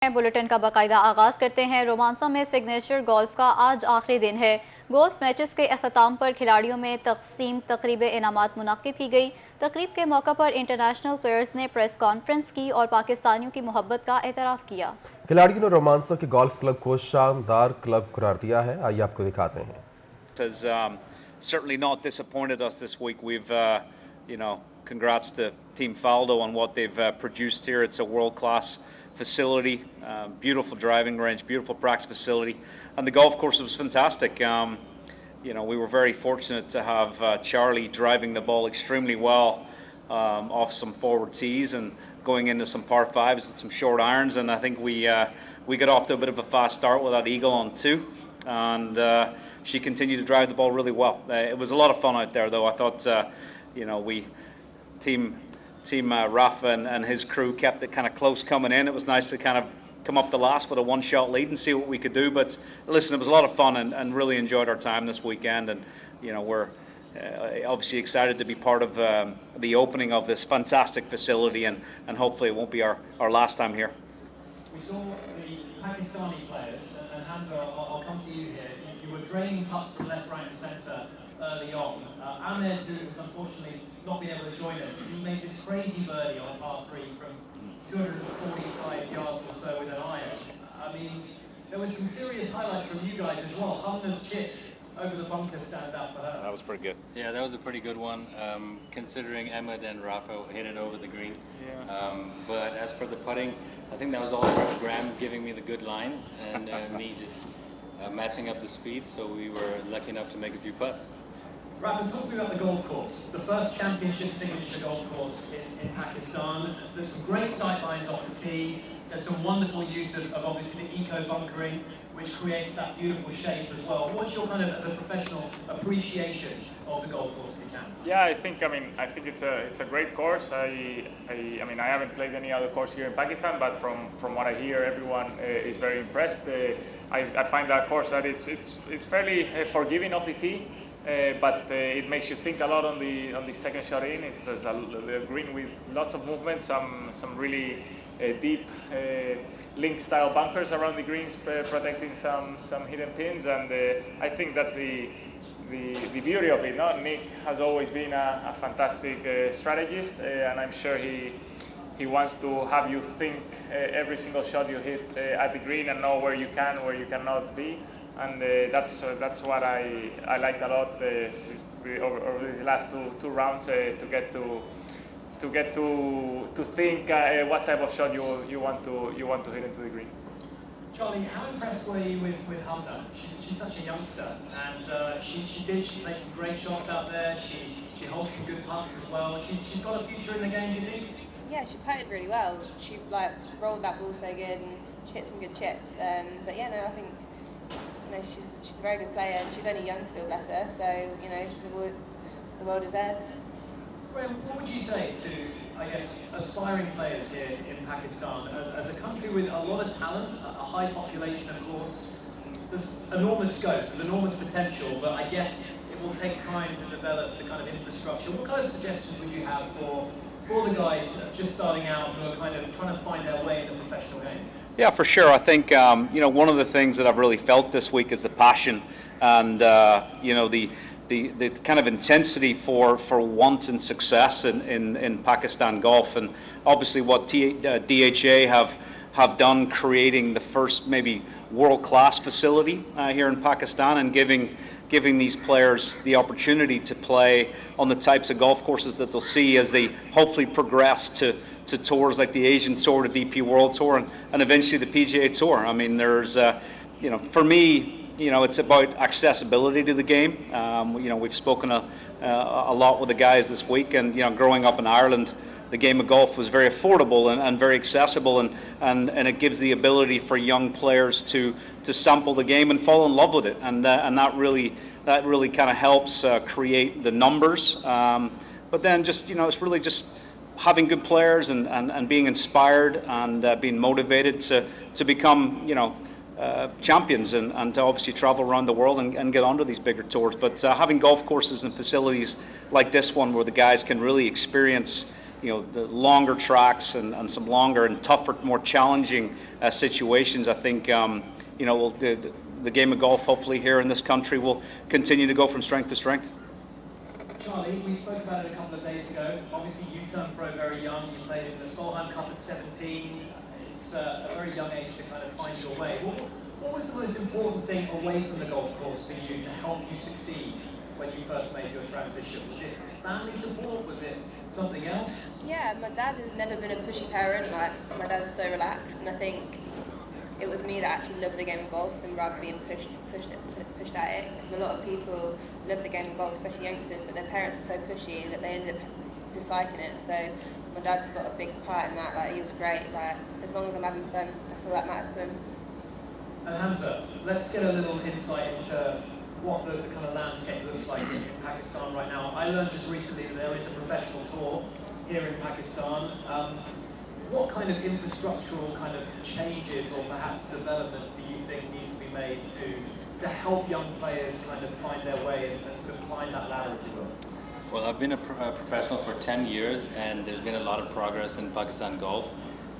Bulletin का बाकायदा आगाज करते हैं। रोमांसा में सिग्नेचर गोल्फ का आज आखिरी दिन है। गोल्फ मैचेस के अख्ताम पर खिलाड़ियों में तकसीम तकरीब इनामात मुनक्किद की गई। तकरीब के मौका पर इंटरनेशनल प्लेयर्स ने प्रेस कॉन्फ्रेंस की और पाकिस्तानियों की मोहब्बत का एतराफ़ किया। खिलाड़ियों ने रोमांसा के गोल्फ क्लब को शानदार क्लब करार दिया है। आइए आपको दिखाते हैं। Certainly not disappointed us this week. We've, congrats to Team Faldo on what they've produced here. It's a world-class facility, beautiful driving range, beautiful practice facility, and the golf course was fantastic. We were very fortunate to have Charlie driving the ball extremely well off some forward tees and going into some par fives with some short irons, and I think we got off to a bit of a fast start with that eagle on two, and she continued to drive the ball really well. It was a lot of fun out there, though. I thought, Team Rafa and his crew kept it kind of close coming in. It was nice to kind of come up the last with a one-shot lead and see what we could do. But listen, it was a lot of fun and really enjoyed our time this weekend. And we're obviously excited to be part of the opening of this fantastic facility, and hopefully it won't be our last time here. We saw the Pakistani players, and Hamza, I'll come to you here. You were draining putts from left, right and centre early on. Ahmed, who has unfortunately not been able to join us, he made this crazy birdie on par 3 from 245 yards or so with an iron. I mean, there were some serious highlights from you guys as well. Hamna's chip over the bunker stands out for her. That was pretty good. Yeah, that was a pretty good one, considering Ahmed and Rafa hit it over the green. Yeah. But as for the putting, I think that was all Graham giving me the good lines and me just matching up the speed, so we were lucky enough to make a few putts. Rafa, talk to me about the golf course. The first championship signature golf course in Pakistan. There's some great sight lines off the tee. There's some wonderful use of obviously the eco-bunkering, which creates that beautiful shape as well. What's your kind of, as a professional, appreciation of the golf course if you can? Yeah, I think it's a great course. I haven't played any other course here in Pakistan, but from what I hear, everyone is very impressed. I find that course that it's fairly forgiving off the tee. But it makes you think a lot on the second shot in. It's a green with lots of movement, some really deep link style bunkers around the greens, protecting some hidden pins, and I think that's the beauty of it. No? Nick has always been a fantastic strategist, and I'm sure he wants to have you think every single shot you hit at the green and know where you can, where you cannot be. And that's what I liked a lot over the last two rounds, to get to think what type of shot you want to hit into the green. Charlie, how impressed were you with Hamna? She's such a youngster, and she made some great shots out there. She holds some good putts as well. She's got a future in the game, do you think? Yeah, she putted really well. She rolled that ball so good, and she hit some good chips. But yeah, no, I think she's a very good player, and she's only young still, bless her. So the world is theirs. Graham, what would you say to, I guess, aspiring players here in Pakistan? As a country with a lot of talent, a high population, of course, there's enormous scope, there's enormous potential, but I guess it will take time to develop the kind of infrastructure. What kind of suggestions would you have for the guys just starting out who are kind of trying to find their way in the professional game? Yeah, for sure. I think one of the things that I've really felt this week is the passion and the kind of intensity for want and success in Pakistan golf, and obviously what DHA have done, creating the first maybe world-class facility here in Pakistan, and giving these players the opportunity to play on the types of golf courses that they'll see as they hopefully progress to tours like the Asian Tour, the DP World Tour, and eventually the PGA Tour. I mean, there's, for me, it's about accessibility to the game. We've spoken a lot with the guys this week, and growing up in Ireland, the game of golf was very affordable and very accessible, and it gives the ability for young players to sample the game and fall in love with it, and that really kind of helps create the numbers. But then just it's really just having good players and being inspired and being motivated to become champions and to obviously travel around the world and get onto these bigger tours. But having golf courses and facilities like this one where the guys can really experience the longer tracks and some longer and tougher, more challenging situations, I think the game of golf, hopefully here in this country, will continue to go from strength to strength. Charlie, we spoke about it a couple of days ago. Obviously, you turned pro very young. You played in the Solheim Cup at 17. It's a very young age to kind of find your way. What was the most important thing away from the golf course for you to help you succeed when you first made your transition? Was it family support? Was it something else? Yeah, my dad has never been a pushy parent. Like, my dad's so relaxed, and I think it was me that actually loved the game of golf and rather being pushed at it. Because a lot of people love the game of golf, especially youngsters, but their parents are so pushy that they end up disliking it. So my dad's got a big part in that. Like, he was great. Like, as long as I'm having fun, that's all that matters to him. And Hamza, let's get a little insight into what the kind of landscape looks like in Pakistan right now. I learned just recently that there is a professional tour here in Pakistan. What kind of infrastructural kind of changes or perhaps development do you think needs to be made to help young players kind of find their way and sort of climb that ladder, if you will? Well, I've been a professional for 10 years, and there's been a lot of progress in Pakistan golf.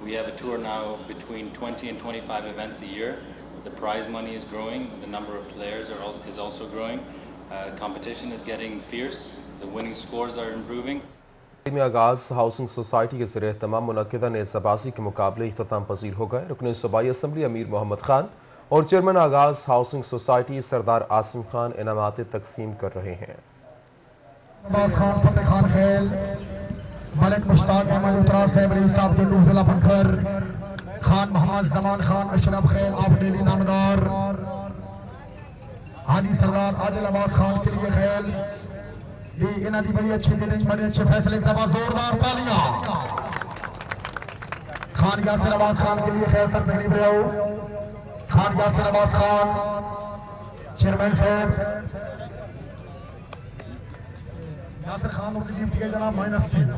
We have a tour now between 20 and 25 events a year. The prize money is growing, the number of players is also growing. Competition is getting fierce, the winning scores are improving. में आगाज housing society के ज़रिए तमाम मुनक़िदा नेज़ाबाजी के मुकाबले इख्तिताम पजीर हो गए। रुकन सूबाई असम्बली अमीर मोहम्मद खान और चेयरमैन आगाज हाउसिंग सोसाइटी सरदार आसिम खान इनामात तकसीम कर रहे हैं। मलिक मुश्ताक अहमद उतरा साहब रईस साहब के जिला फखर खान मोहम्मद जमान खान अशरफ खैर आप डेली नामदार हाजी सरदार आदिल अब्बास खान के लिए खैल ये इन्हों की बड़ी अच्छी मीटिंग बड़े अच्छे फैसले के बाद जोरदार तालियां खान यासिर अब्बास खान के लिए खैर सर तकरीब रहो खान यासिर अब्बास खान चेयरमैन साहब यासिर खान और तकलीफ किया जनाब -3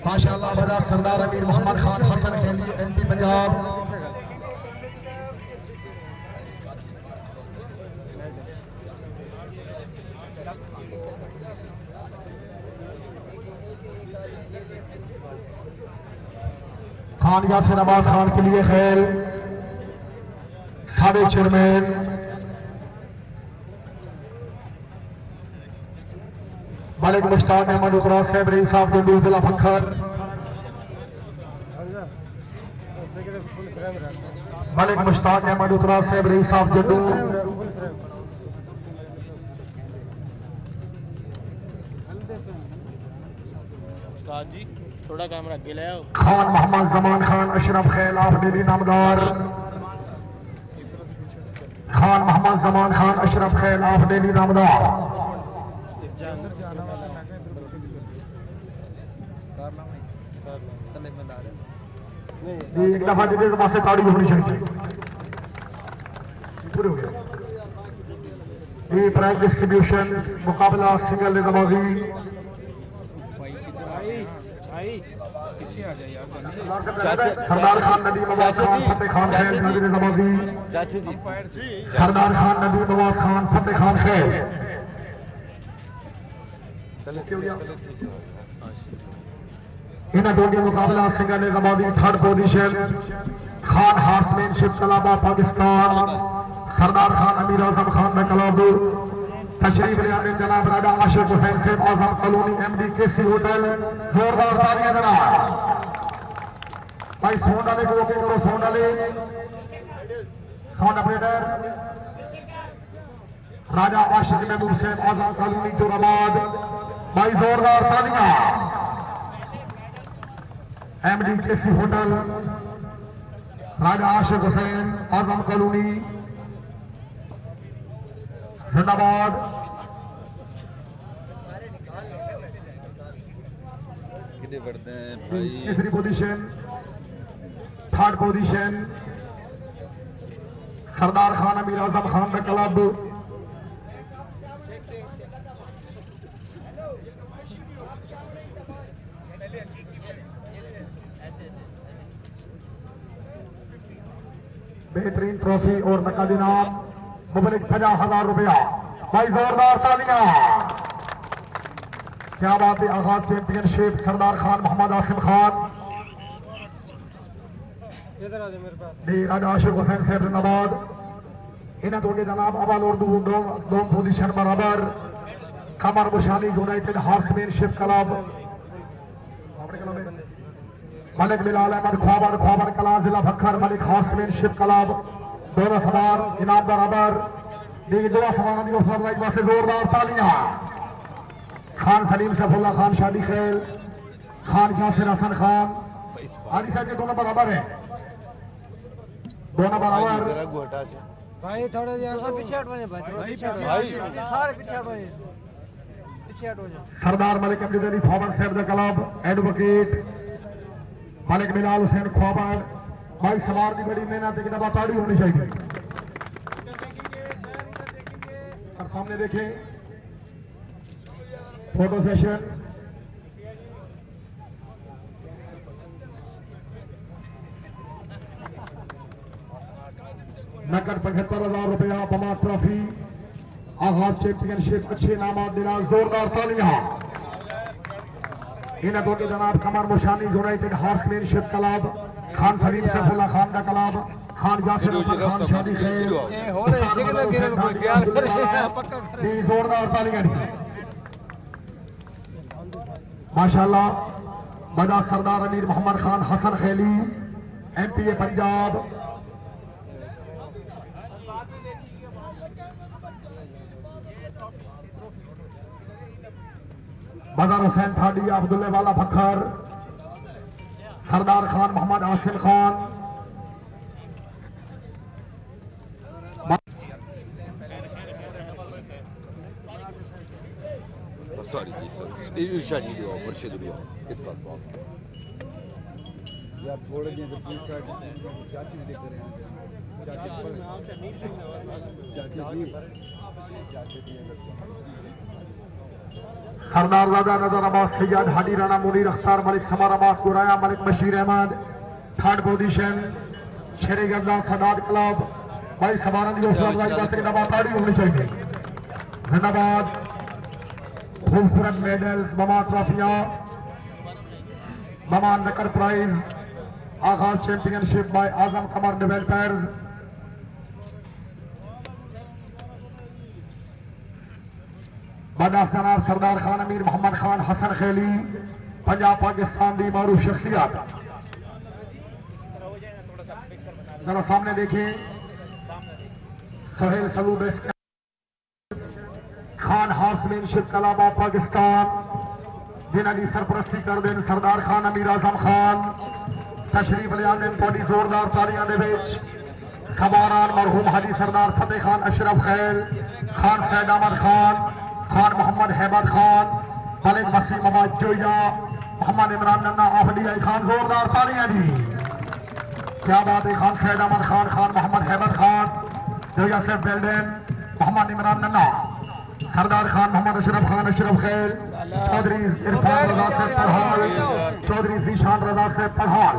माशाअल्लाह बजा सरदार अमीर मोहम्मद खान हसन के लिए एमपी पंजाब खान यासिर अब्बास खान के लिए खैर साबिक चेयरमैन मलिक मुश्ताक अहमद उतरा साहब रईस साहब के जिला फखर मलिक मुश्ताक अहमद उतरा साहब रईस साहब जड्डू थोड़ा कैमरा अगे ले आओ खान मोहम्मद जमान खान अशरफ खैल आप डेली नामदार खान मोहम्मद जमान खान अशरफ खैल आप डेली नामदार एक दफा जिस पासे ताड़ी होनी चाहिए पूरे हो गया ये प्राइज डिस्ट्रीब्यूशन मुकाबला सिंगल निजामाजी सरदार खान नदीम अब्बास खान फतेह खान खैर निजामाजी सरदार खान नदीम अब्बास खान फतेह खान खैर इन्हें दोनों मुकाबला सिंगल निजामाजी थर्ड पोजीशन खान हार्समैनशिप कलाबा पाकिस्तान सरदार खान अमीर आजम खान में कलाब तशरीफ ले आने जनाब राजा आशिक हुसैन सेब आजम कॉलोनी एमडी केसी होटल जोरदार तालियां जनाब भाई साउंड वाले को ओके करो साउंड वाले साउंड ऑपरेटर राजा आशिक महबूब सेब आजम कॉलोनी जोराबाद भाई जोरदार तालियां एमडी केसी होटल राजा आशिक हुसैन आजम कॉलोनी जिंदाबाद तीसरी पोजीशन थर्ड पोजीशन सरदार खान अमीर आजम खान का क्लब बेहतरीन ट्रॉफी और नकद इनाम मुबलिक 50,000 रुपया भाई जोरदार तालियां। क्या बात है। आगाज चैंपियनशिप सरदार खान मोहम्मद आसिम खान राजा आशिक हुसैन साहब जिंदाबाद। इन्हें दो के जनाब अवल और दो पोजीशन बराबर कमर बुशानी यूनाइटेड हार्समैनशिप क्लब मलिक बिलाल अहमद ख्वाबर कला जिला भक्खर मलिक हार्समैनशिप क्लब दोनों सवार इनाम बराबर। दी दो सवार से जोरदार तालियां। खान सलीम सफुल्ला खान शादी खेल खान यासिर हसन खान आदि साहब के दोनों बराबर है। दोनों बराबर भाई थोड़े पीछे हट बने भाई सारे पीछे हट बने पीछे हट हो जाओ। सरदार मलिक अब्दुल अली ख्वाबर साहब क्लब एडवोकेट मलिक बिलाल हुसैन ख्वाबर भाई सवार की बड़ी मेहनत की दबा ताड़ी होनी चाहिए। और सामने देखें फोटो सेशन। नकद 75,000 रुपया बमा ट्रॉफी आगाज चैंपियनशिप अच्छे नामात दिला जोरदार तालियां। इन दो के जनाब कमर मुशानी यूनाइटेड हार्समैनशिप क्लब खान सलीम सफुल्ला खान का क्लब खान यासिर हसन खान शादी खेल जोरदार तालियां माशाल्लाह। बजा सरदार अमीर मोहम्मद खान हसन खेली MP पंजाब। बदर हुसैन ठाडी अब्दुल्ले वाला फखर सरदार खान मोहम्मद आसिम खान सॉरी इर्शाद वीडियो मुर्शिद वीडियो इस बात को यार थोड़े दिन चाची भी देख रहे हैं सरदार राजा नजर अब्बास सैयद हाडी राणा मुनीर अख्तार मलिक समर अब्बास गुराया मलिक बशीर अहमद थर्ड पोजीशन शेरे गंदा सदाद क्लब भाई सवारन ताड़ी होनी चाहिए। धन्यवाद। खूबसूरत मेडल्स बमा ट्रॉफियां बमा नकर प्राइज आगाज चैंपियनशिप बाय आजम कमर डेवलपर्स। बदास जनाब सरदार खान अमीर मोहम्मद खान हसन खेली पंजाब पाकिस्तान की मारूफ शख्सियत। जरा सामने देखें सोहेल सलूब खान हार्समैनशिप क्लब ऑफ पाकिस्तान जिन्होंने की सरपरस्ती कर दें सरदार खान अमीर आजम खान तशरीफ लियाने थोड़ी जोरदार तालियां दे सवारान मरहूम हाजी सरदार फतेह खान अशरफ खैल खान सैद अहमद खान मोहम्मद हैबत खान मलिक वसीम मोहम्मद जोया मोहम्मद इमरान नन्ना आहली खान जोरदार तालियां दी। क्या बात है। खान सैद अहमद खान मोहम्मद हैबत खान जोया से बेल्डेन मोहम्मद इमरान नन्ना सरदार खान मोहम्मद अशरफ खान अशरफ खैल चौधरी इरफान रजा से पढ़ाल चौधरी जीशान रजा से पढ़ाल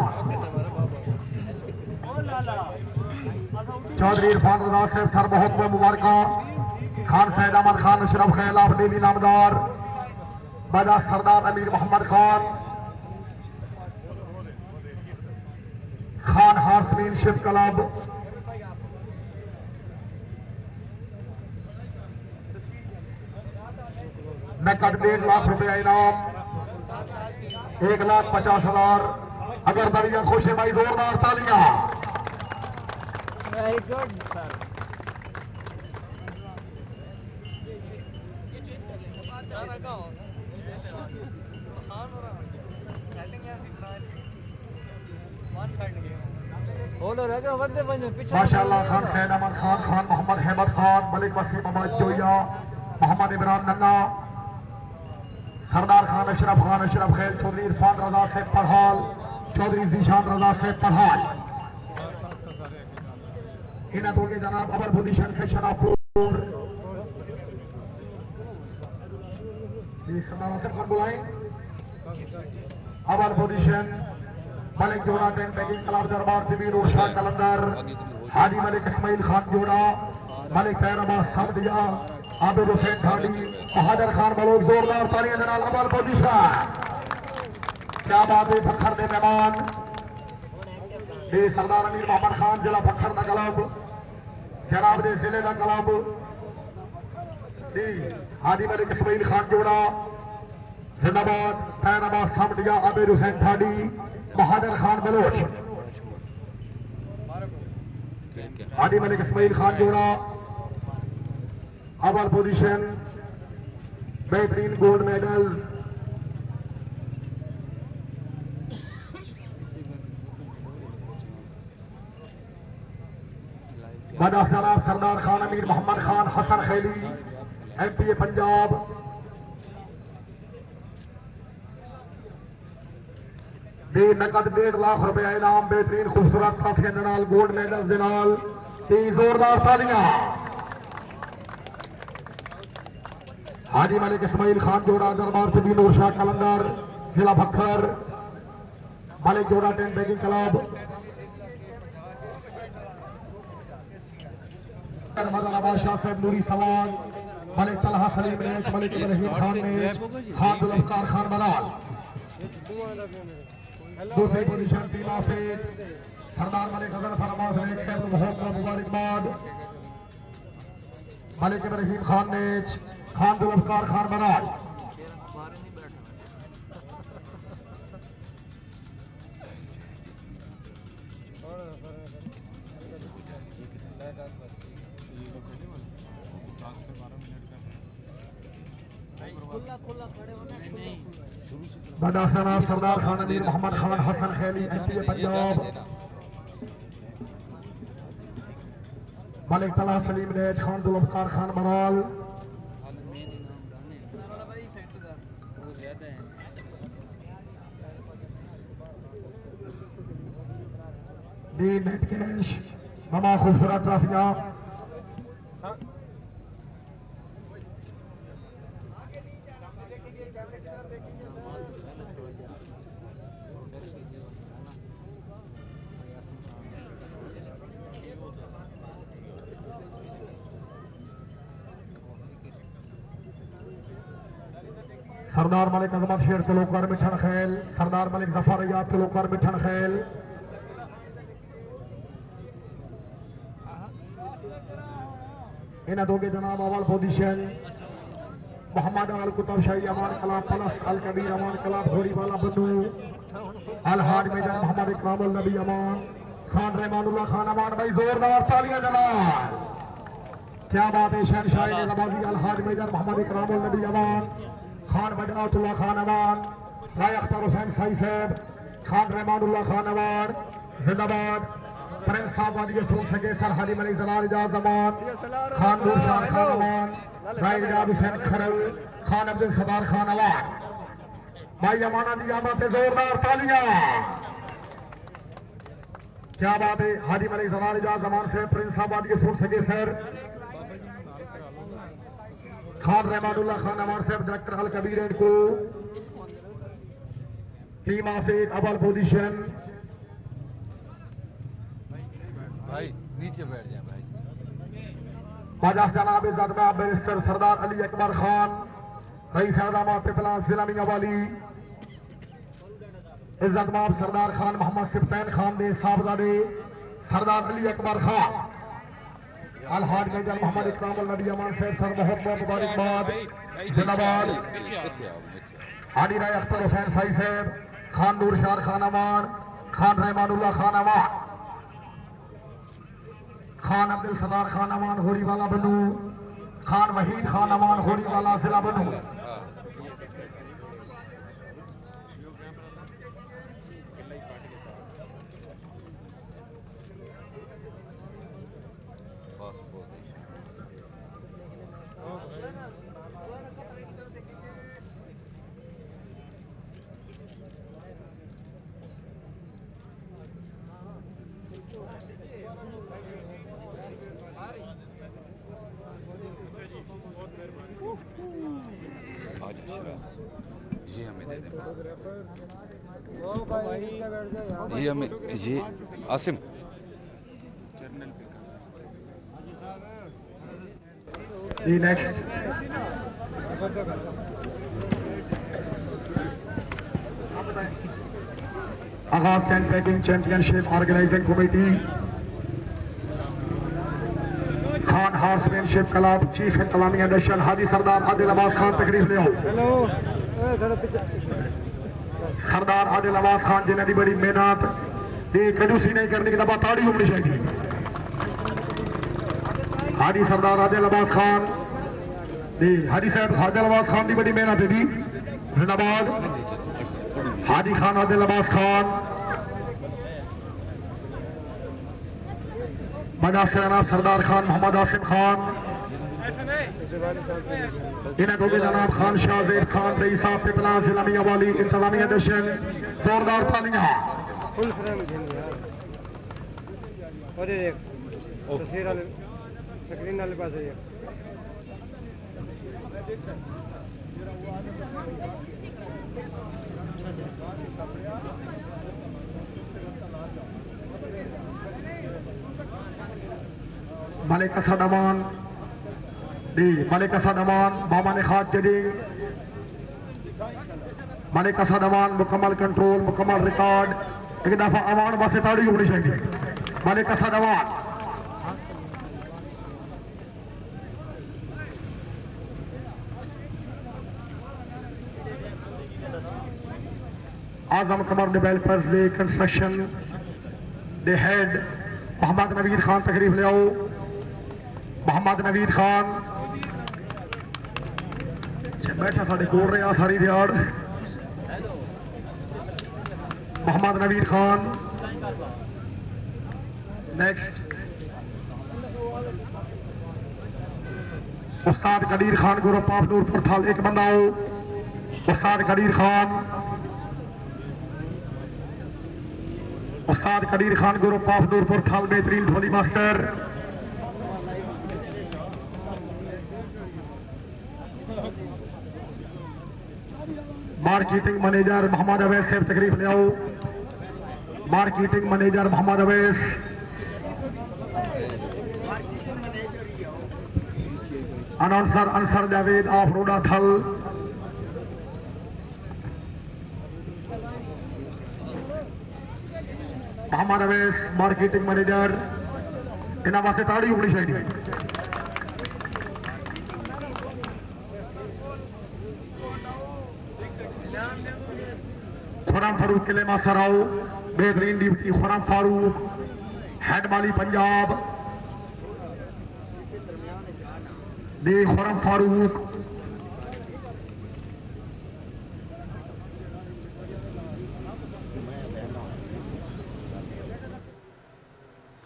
चौधरी इरफान रजा से सर बहुत मुबारक खान सैद अहमद खान अशरफ खैल आप डेली नामदार बजा सरदार अमीर मोहम्मद खान हार्समैनशिप क्लब नकद 1.5 लाख रुपया इनाम 1,50,000। अगर दरिया खुश है भाई जोरदार तालियां। Very good sir. माशाल्लाह। खान सैद अहमद खान मोहम्मद हैबत खान मलिक वसीम मोहम्मद जोया मोहम्मद इमरान नन्ना सरदार खान अशरफ खैल चौधरी इरफान रजा से पढ़ाल चौधरी जीशान रजा से पढ़ाल। इन दो के जनाब अबर पोजीशन से शराफपुर बुलाएं। अबर पोजीशन मलिक जोड़ा टेन पैकिंग क्लब दरबार जमीन और शाह कलंदर हाजी मलिक इस्माइल खान जोड़ा मलिक तैर अब्बास सामदिया आबिद हुसैन ठाडी बहादुर खान बलोच जोरदार तालियां दे नाल अव्वल पोजीशन क्या बात है फखर दे मेहमान दे सरदार अमीर मोहम्मद खान जिला फखर दा क्लब जनाब दे जिले दा क्लब हाजी मलिक इसमाइल खान जोड़ा जिंदाबाद तैनाबाद सामटिया आबिद हुसैन ठाडी बहादुर खान बलोच हाजी मलिक इसमाइल खान जोड़ा अव्वल पोजीशन बेहतरीन गोल्ड मेडल जनाब सरदार खान अमीर मोहम्मद खान हसन खैली एमपी पंजाब बे नकद 1.5 लाख रुपया इनाम बेहतरीन खूबसूरत ट्रॉफियां दे नाल गोल्ड मेडल दे नाल जोरदार तालियां हाजी मलिक इसमाइल खान जोड़ा दरबार से नूर शाह कलंदर जिला फखर मलिक जोड़ा ten bagging club Madan Shah साहब नूरी सवाल मलिक तलहा सलीम ने मलिक इब्राहिम खान ने खान जुल्फकार खान बलाल दूसरी पोजीशन टीम ऑफिस सरदार मलिक हसन फरमास ने खेल बहुत बहुत मुबारकबाद मलिक इब्राहिम खान ने खान जुल्फकार खान बलाल बड़ा सनाब सरदार खान अमीर मोहम्मद खान हसन खैली एमपी पंजाब मलिक तलहा सलीम ने खान जुल्फकार खान बलाल ममा खूबसूरत ट्रॉफियां सरदार मलिक अजमत शेर तलोकर मिठन खैल सरदार मलिक जफर याद तलोकर मिठन खैल इन दो के जनाब अवल पोजीशन मोहम्मद अल कुतुब शाही अमान कलाब प्लस अल कबीर अमान कलाब घोड़ी वाला बन्नू अल हाज मेजर मोहम्मद इकरामुल नबी अमान खान रहमानुल्लाह खान अमान भाई जोरदार तालियां जनाब क्या बात है शहनशाह नवाजी अल हाज मेजर मोहम्मद इकरामुल नबी अमान खान बजातुल्लाह खान अमान राय अख्तर हुसैन साई साहब खान रहमानुल्लाह खान अमान जिंदाबाद प्रिंस साहब वाली सूख सके सर हाजी मलिक जलाल इजाज अमान खान नूर शाह खान अमान राय इजाज हुसैन खरल खान अब्दुल सदार खान अमान भाई अमाना दी आमद से जोरदार तालियां क्या बात है हाजी मलिक जलाल इजाज अमान से प्रिंस साहब वाली सूख सके सर खान रहमानुल्लाह खान अमान साहब डायरेक्टर अल कबीर एंड को टीम ऑफ एट अव्वल पोजीशन भाई नीचे बैठ जाए भाई बाजा जनाब इज्जत में बैरिस्टर सरदार अली अकबर खान रईस आज़म पिपला जिला मियांवाली इज्जत माब सरदार खान मोहम्मद सिफ्तैन खान दे साहबजादे सरदार अली अकबर खान अलहाज मेजर मोहम्मद इकरामुल नबी अमान साहब सर बहुत बहुत मुबारकबाद जिंदाबाद हाजी राय अख्तर हुसैन साई साहब खान नूर शाह खान अमान खान रहमानुल्लाह खान अमान खान अब्दुल सदार खान अमान होरी वाला बनू खान वहीद खान अमान होरी वाला जिला बनू जी हमें दे दें जी हमें जी Asim The next. Agha Tent Pegging Championship Organizing Committee. Khan Horsemanship Club Chief Intelami Addition Haji Sardar Adil Abbas Khan तकरीफ ले आओ. Hello. सरदार आदिल अब्बास खान जिन्हें दी बड़ी मेहनत दी कंजूसी नहीं करने की दबा ताड़ी होनी चाहिए. हाजी सरदार आदिल अब्बास खान दी हाजी साहब आदिल अब्बास खान दी बड़ी मेहनत दी जिंदाबाद. हाजी खान आदिल अब्बास खान बड़ा सेना सरदार खान मोहम्मद आसिम खान इन्हें को भी जनाब खान शाहजेब खान रईस साहब पिपला इस्लामिया वाली इंतजामिया दर्शन जोरदार तालियां. फुल फ्रेम और ये तस्वीर वाले स्क्रीन वाले पास है. मलिक असदमान दी मलिक असदमान बाबा ने खाद जदी मलिक असदमान मुकम्मल कंट्रोल मुकम्मल रिकॉर्ड एक दफा अवान वास्ते ताड़ी होनी चाहिए. मलिक असदमान आजम कमर डेवलपर्स दे कंस्ट्रक्शन दे हेड मोहम्मद नवीद खान तकरीफ ले आओ. मोहम्मद नवीद खान बैठा साढ़े कोल रहा सारी दिहाड़. Mohammad Naveed Khan next. Ustad Qadeer Khan group of Noorpur Thal एक बंदा हो. उस्ताद कदीर खान उस्ताद कदीर खान ग्रुप ऑफ नूरपुर थाल बेहतरीन ढोली master. Marketing manager Mohammad Awais से तकरीफ ले आओ. Marketing manager Mohammad Awais. Announcer Ansar Javed of Roda Thal. Mohammad Awais marketing manager इन्होंने वास्ते ताड़ी होनी चाहिए. खुरम फारूक किले मास्टर आओ. बेहतरीन डिप्टी खुरम फारूक हेड माली पंजाब दी खुरम फारूक.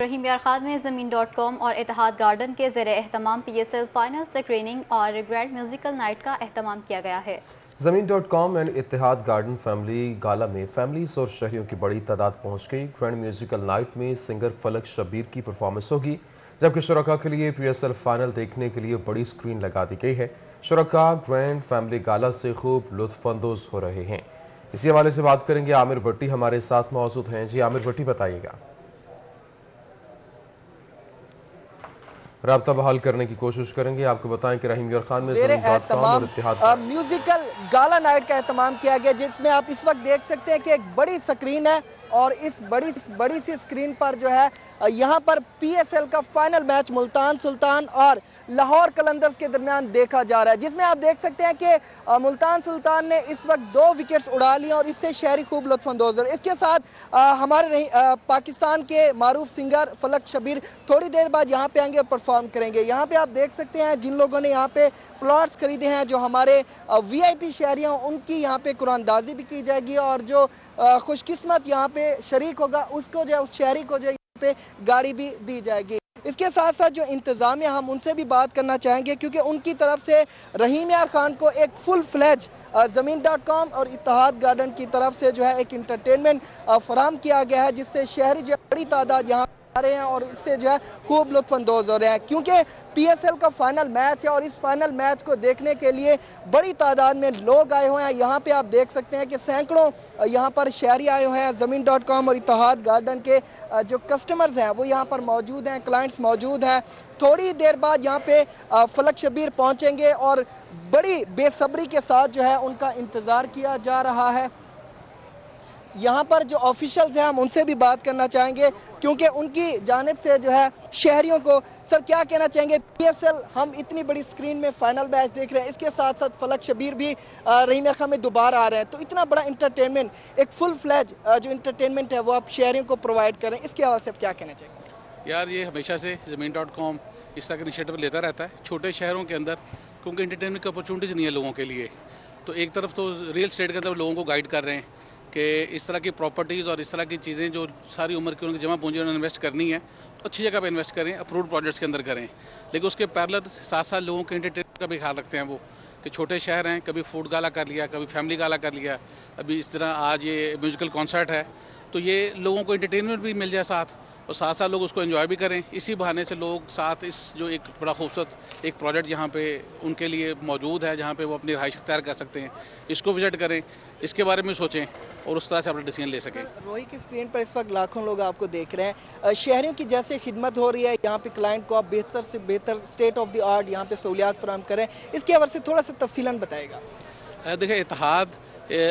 रहीम यार खान में ज़मीन.com और इत्तेहाद गार्डन के ज़ेरे एहतमाम PSL फाइनल स्क्रीनिंग और ग्रैंड म्यूजिकल नाइट का एहतमाम किया गया है. ज़मीन.com एंड इत्तेहाद गार्डन फैमिली गाला में फैमिलीज और शहरियों की बड़ी तादाद पहुंच गई. ग्रैंड म्यूजिकल नाइट में सिंगर फलक शबीर की परफॉर्मेंस होगी, जबकि शुरका के लिए PSL फाइनल देखने के लिए बड़ी स्क्रीन लगा दी गई है. शुरका ग्रैंड फैमिली गाला से खूब लुत्फानंदोज हो रहे हैं. इसी हवाले से बात करेंगे. आमिर भट्टी हमारे साथ मौजूद हैं. जी आमिर भट्टी, बताइएगा. राब्ता बहाल करने की कोशिश करेंगे. आपको बताएं कि रहीम यार खान में म्यूजिकल गाला नाइट का एहतमाम किया गया, जिसमें आप इस वक्त देख सकते हैं कि एक बड़ी स्क्रीन है और इस बड़ी सी स्क्रीन पर जो है यहाँ पर PSL का फाइनल मैच मुल्तान सुल्तान और लाहौर कलंदर्स के दरमियान देखा जा रहा है, जिसमें आप देख सकते हैं कि मुल्तान सुल्तान ने इस वक्त 2 विकेट्स उड़ा ली और इससे शहरी खूब लुत्फानंदोज है. इसके साथ हमारे पाकिस्तान के मारूफ सिंगर फलक शबीर थोड़ी देर बाद यहाँ पे आएंगे और परफॉर्म करेंगे. यहाँ पे आप देख सकते हैं जिन लोगों ने यहाँ पे प्लॉट्स खरीदे हैं, जो हमारे VIP शहरी हैं, उनकी यहाँ पे कुरानदाजी भी की जाएगी और जो खुशकिस्मत यहाँ पे शरीक होगा उसको जो उस शहरी को जो पे गाड़ी भी दी जाएगी. इसके साथ साथ जो इंतजामिया हम उनसे भी बात करना चाहेंगे, क्योंकि उनकी तरफ से रहीम यार खान को एक फुल फ्लेज ज़मीन.com और इत्तेहाद गार्डन की तरफ से जो है एक इंटरटेनमेंट फराहम किया गया है, जिससे शहरी जो बड़ी तादाद यहाँ आ रहे हैं और इससे जो है खूब लुत्फानंदोज हो रहे हैं, क्योंकि पीएसएल का फाइनल मैच है और इस फाइनल मैच को देखने के लिए बड़ी तादाद में लोग आए हुए हैं। यहाँ पे आप देख सकते हैं कि सैकड़ों यहाँ पर शहरी आए हुए हैं। ज़मीन.com और इत्तेहाद गार्डन के जो कस्टमर्स हैं वो यहाँ पर मौजूद हैं, क्लाइंट्स मौजूद हैं। थोड़ी देर बाद यहाँ पे फलक शबीर पहुंचेंगे और बड़ी बेसब्री के साथ जो है उनका इंतजार किया जा रहा है। यहाँ पर जो ऑफिशियल्स हैं हम उनसे भी बात करना चाहेंगे, क्योंकि उनकी जानिब से जो है शहरियों को, सर क्या कहना चाहेंगे? पीएसएल हम इतनी बड़ी स्क्रीन में फाइनल मैच देख रहे हैं, इसके साथ साथ फलक शबीर भी रहीम खां में दोबारा आ रहे हैं, तो इतना बड़ा इंटरटेनमेंट, एक फुल फ्लैज जो इंटरटेनमेंट है वो आप शहरियों को प्रोवाइड करें, इसके हवाले से आप क्या कहना चाहेंगे? यार ये हमेशा से ज़मीन.com इस तरह के इनिशिएटिव लेता रहता है छोटे शहरों के अंदर, क्योंकि इंटरटेनमेंट की अपॉर्चुनिटीज़ नहीं है लोगों के लिए। तो एक तरफ तो रियल एस्टेट के अंदर लोगों को गाइड कर रहे हैं कि इस तरह की प्रॉपर्टीज़ और इस तरह की चीज़ें जो सारी उम्र की उनकी जमा पूंजी उन्होंने इन्वेस्ट करनी है तो अच्छी जगह पे इन्वेस्ट करें, अप्रूव्ड प्रोजेक्ट्स के अंदर करें। लेकिन उसके पैरेलल साथ साथ लोगों के एंटरटेनमेंट का भी ख्याल रखते हैं वो, कि छोटे शहर हैं, कभी फूड गाला कर लिया, कभी फैमिली गाला कर लिया, अभी इस तरह आज ये म्यूजिकल कॉन्सर्ट है, तो ये लोगों को एंटरटेनमेंट भी मिल जाए साथ और साथ साथ लोग उसको एंजॉय भी करें। इसी बहाने से लोग साथ इस जो एक बड़ा खूबसूरत एक प्रोजेक्ट यहाँ पे उनके लिए मौजूद है, जहाँ पे वो अपनी रहाइश तैयार कर सकते हैं, इसको विजिट करें, इसके बारे में सोचें और उस तरह से अपना डिसीजन ले सकें। रोही की स्क्रीन पर इस वक्त लाखों लोग आपको देख रहे हैं। शहरियों की जैसे खिदमत हो रही है, यहाँ पे क्लाइंट को आप बेहतर से बेहतर स्टेट ऑफ द आर्ट यहाँ पे सहूलियात फराहम करें, इसके हवाले से थोड़ा सा तफसीलन बताएगा। देखिए, इत्तेहाद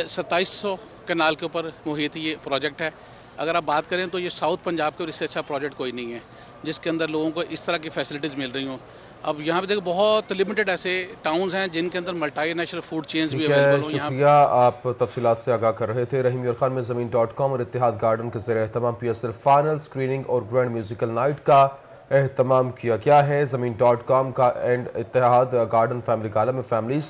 2700 कनाल के ऊपर मुहित ये प्रोजेक्ट है। अगर आप बात करें तो ये साउथ पंजाब के और इससे अच्छा प्रोजेक्ट कोई नहीं है जिसके अंदर लोगों को इस तरह की फैसिलिटीज़ मिल रही हों। अब यहाँ पे देखो बहुत लिमिटेड ऐसे टाउन्स हैं जिनके अंदर मल्टी नेशनल फूड चेन्स भी अवेलेबल हो। शुक्रिया, आप तफसीलात से आगाह कर रहे थे। रहीम खान में ज़मीन.com और इत्तेहाद गार्डन के ज़रिए एहतमाम पीएसएल फाइनल स्क्रीनिंग और ग्रैंड म्यूजिकल नाइट का एहतमाम किया गया है। ज़मीन.com का एंड इत्तेहाद गार्डन फैमिली गाला में फैमिलीज